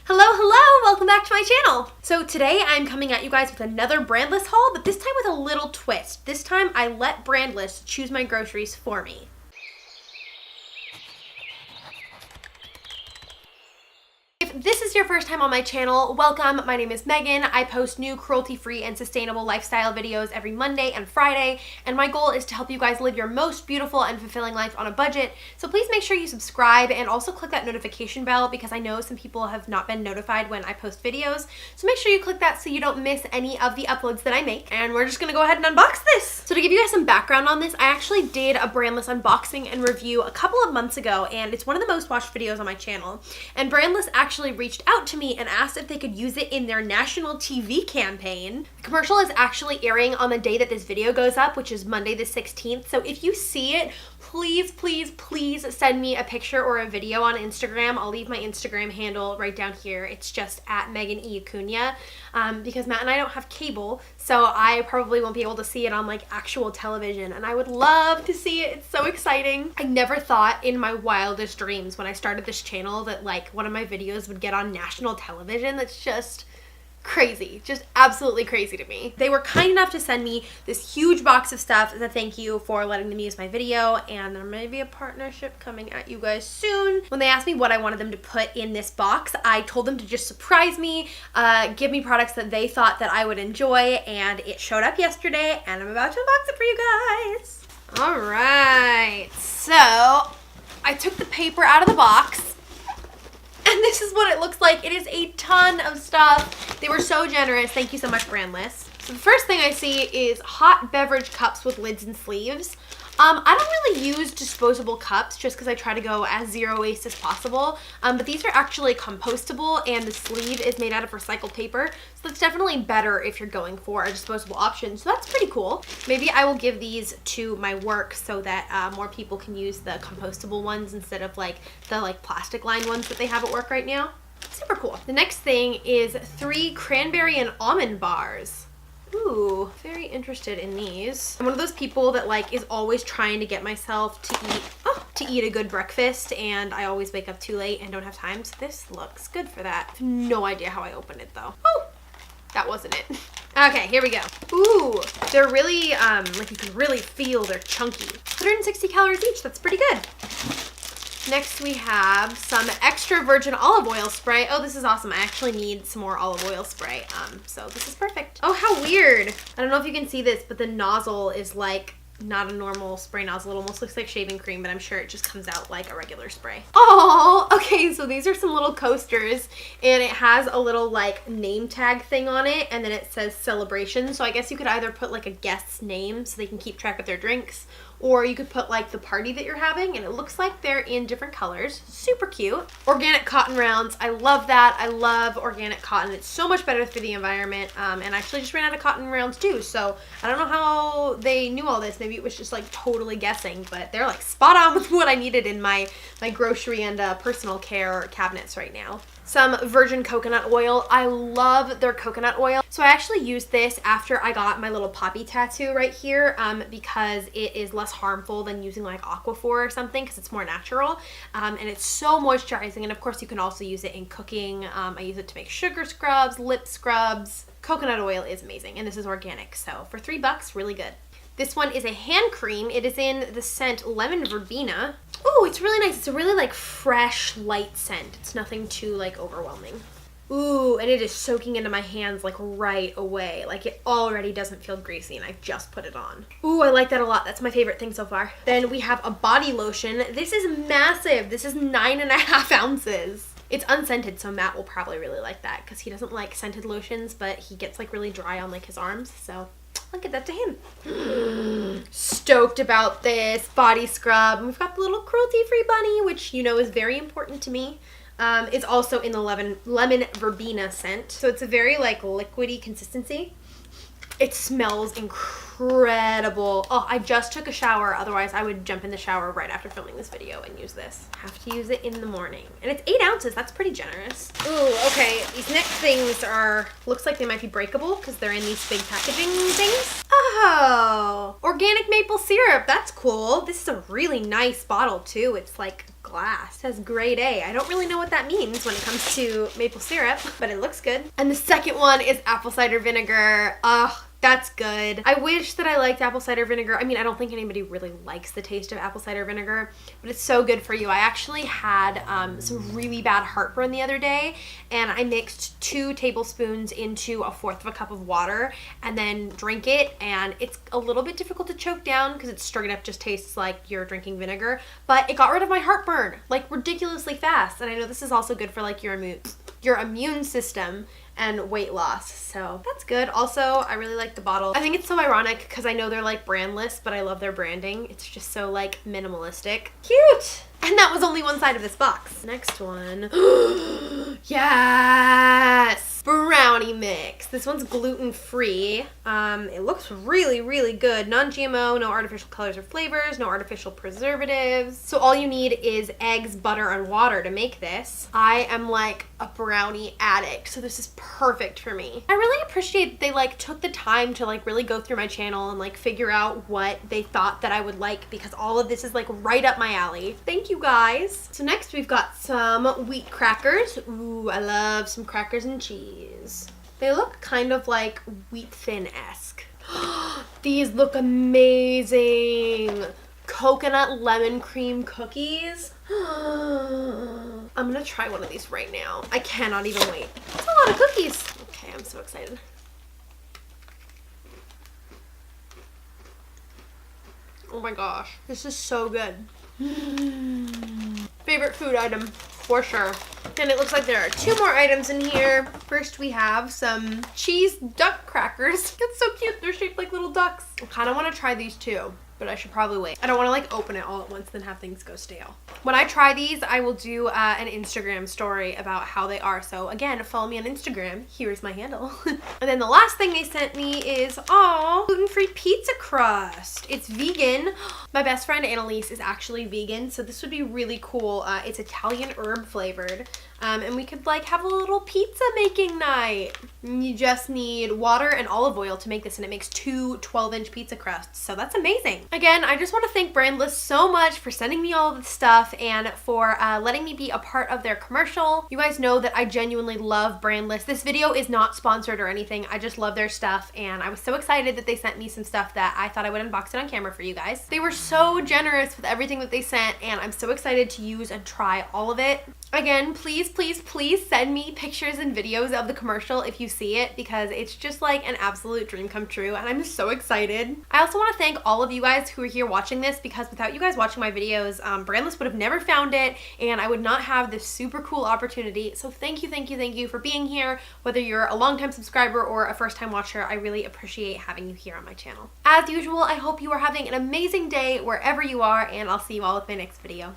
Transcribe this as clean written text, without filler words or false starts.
Hello, hello! Welcome back to my channel! So today I'm coming at you guys with another Brandless haul, but this time with a little twist. This time I let Brandless choose my groceries for me. If this is your first time on my channel, welcome. My name is Megan. I post new cruelty-free and sustainable lifestyle videos every Monday and Friday, and my goal is to help you guys live your most beautiful and fulfilling life on a budget. So please make sure you subscribe and also click that notification bell because I know some people have not been notified when I post videos. So make sure you click that so you don't miss any of the uploads that I make. And we're just gonna go ahead and unbox this. So to give you guys some background on this, I actually did a Brandless unboxing and review a couple of months ago, and it's one of the most watched videos on my channel. And Brandless actually reached out to me and asked if they could use it in their national TV campaign. The commercial is actually airing on the day that this video goes up, which is Monday the 16th. So if you see it, please, please, please send me a picture or a video on Instagram. I'll leave my Instagram handle right down here. It's just at Megan E. Acuna, because Matt and I don't have cable, so I probably won't be able to see it on like actual television, and I would love to see it. It's so exciting. I never thought in my wildest dreams when I started this channel that like one of my videos would get on national television. That's just crazy, just absolutely crazy to me. They were kind enough to send me this huge box of stuff as a thank you for letting them use my video, and there may be a partnership coming at you guys soon. When they asked me what I wanted them to put in this box, I told them to just surprise me, give me products that they thought that I would enjoy, and it showed up yesterday, and I'm about to unbox it for you guys. All right, so I took the paper out of the box. And this is what it looks like. It is a ton of stuff. They were so generous. Thank you so much, Brandless. So the first thing I see is hot beverage cups with lids and sleeves. I don't really use disposable cups just because I try to go as zero waste as possible, but these are actually compostable and the sleeve is made out of recycled paper, so that's definitely better if you're going for a disposable option, so that's pretty cool. Maybe I will give these to my work so that more people can use the compostable ones instead of like the plastic lined ones that they have at work right now. Super cool. The next thing is 3 cranberry and almond bars. Ooh, very interested in these. I'm one of those people that like is always trying to get myself to eat a good breakfast, and I always wake up too late and don't have time, so this looks good for that. I have no idea how I opened it though. Oh, that wasn't it. Okay, here we go. Ooh, they're really, like you can really feel they're chunky. 160 calories each, that's pretty good. Next we have some extra virgin olive oil spray. Oh, this is awesome. I actually need some more olive oil spray. So this is perfect. Oh, how weird. I don't know if you can see this, but the nozzle is like not a normal spray nozzle. It almost looks like shaving cream, but I'm sure it just comes out like a regular spray. Oh, okay, so these are some little coasters, and it has a little like name tag thing on it, and then it says celebration. So I guess you could either put like a guest's name so they can keep track of their drinks, or you could put like the party that you're having, and it looks like they're in different colors. Super cute. Organic cotton rounds. I love that. I love organic cotton. It's so much better for the environment. And I actually just ran out of cotton rounds too, so I don't know how they knew all this. Maybe it was just like totally guessing, but they're like spot on with what I needed in my grocery and personal care cabinets right now. Some virgin coconut oil. I love their coconut oil. So I actually used this after I got my little poppy tattoo right here, because it is less harmful than using like Aquaphor or something because it's more natural, and it's so moisturizing. And of course you can also use it in cooking. I use it to make sugar scrubs, lip scrubs. Coconut oil is amazing, and this is organic, so for $3, really good. This one is a hand cream. It is in the scent Lemon Verbena. Oh, it's really nice. It's a really like fresh, light scent. It's nothing too like overwhelming. Ooh, and it is soaking into my hands like right away. Like it already doesn't feel greasy, and I just put it on. Ooh, I like that a lot. That's my favorite thing so far. Then we have a body lotion. This is massive. This is 9.5 ounces. It's unscented, so Matt will probably really like that because he doesn't like scented lotions, but he gets like really dry on like his arms, so I'll get that to him. Stoked about this body scrub. And we've got the little cruelty-free bunny, which you know is very important to me. It's also in the lemon verbena scent, so it's a very like liquidy consistency. It smells incredible. Oh, I just took a shower. Otherwise, I would jump in the shower right after filming this video and use this. Have to use it in the morning. And it's 8 ounces. That's pretty generous. Ooh, okay. These next things looks like they might be breakable because they're in these big packaging things. Oh, organic maple syrup. That's cool. This is a really nice bottle too. It's like glass. It says grade A. I don't really know what that means when it comes to maple syrup, but it looks good. And the second one is apple cider vinegar. Ugh. That's good. I wish that I liked apple cider vinegar. I mean, I don't think anybody really likes the taste of apple cider vinegar, but it's so good for you. I actually had some really bad heartburn the other day, and I mixed 2 tablespoons into 1/4 of a cup of water and then drink it, and it's a little bit difficult to choke down because it straight up just tastes like you're drinking vinegar, but it got rid of my heartburn like ridiculously fast. And I know this is also good for like your immune system and weight loss, so that's good. Also, I really like the bottle. I think it's so ironic because I know they're like Brandless, but I love their branding. It's just so like minimalistic. Cute! And that was only one side of this box. Next one. Yes! Brownie mix. This one's gluten-free. It looks really, really good. Non-GMO, no artificial colors or flavors, no artificial preservatives. So all you need is eggs, butter, and water to make this. I am like a brownie addict, so this is perfect for me. I really appreciate they like took the time to like really go through my channel and like figure out what they thought that I would like, because all of this is like right up my alley. Thank you guys. So next we've got some wheat crackers. Ooh, I love some crackers and cheese. They look kind of like wheat thin-esque. These look amazing. Coconut lemon cream cookies. I'm gonna try one of these right now. I cannot even wait. That's a lot of cookies. Okay, I'm so excited. Oh my gosh, this is so good. Favorite food item for sure. And it looks like there are 2 more items in here. First we have some cheese duck crackers. It's so cute, they're shaped like little ducks. I kind of want to try these too, but I should probably wait. I don't want to like open it all at once then have things go stale. When I try these, I will do an Instagram story about how they are. So again, follow me on Instagram. Here's my handle. And then the last thing they sent me is, gluten-free pizza crust. It's vegan. My best friend Annalise is actually vegan, so this would be really cool. It's Italian herb flavored. And we could like have a little pizza making night. You just need water and olive oil to make this, and it makes 2 12-inch pizza crusts. So that's amazing. Again, I just want to thank Brandless so much for sending me all of this stuff and for letting me be a part of their commercial. You guys know that I genuinely love Brandless. This video is not sponsored or anything. I just love their stuff, and I was so excited that they sent me some stuff that I thought I would unbox it on camera for you guys. They were so generous with everything that they sent, and I'm so excited to use and try all of it. Again, please, please, please send me pictures and videos of the commercial if you see it, because it's just like an absolute dream come true, and I'm so excited. I also want to thank all of you guys who are here watching this, because without you guys watching my videos, Brandless would have never found it, and I would not have this super cool opportunity. So thank you, thank you, thank you for being here. Whether you're a longtime subscriber or a first-time watcher, I really appreciate having you here on my channel. As usual, I hope you are having an amazing day wherever you are, and I'll see you all with my next video.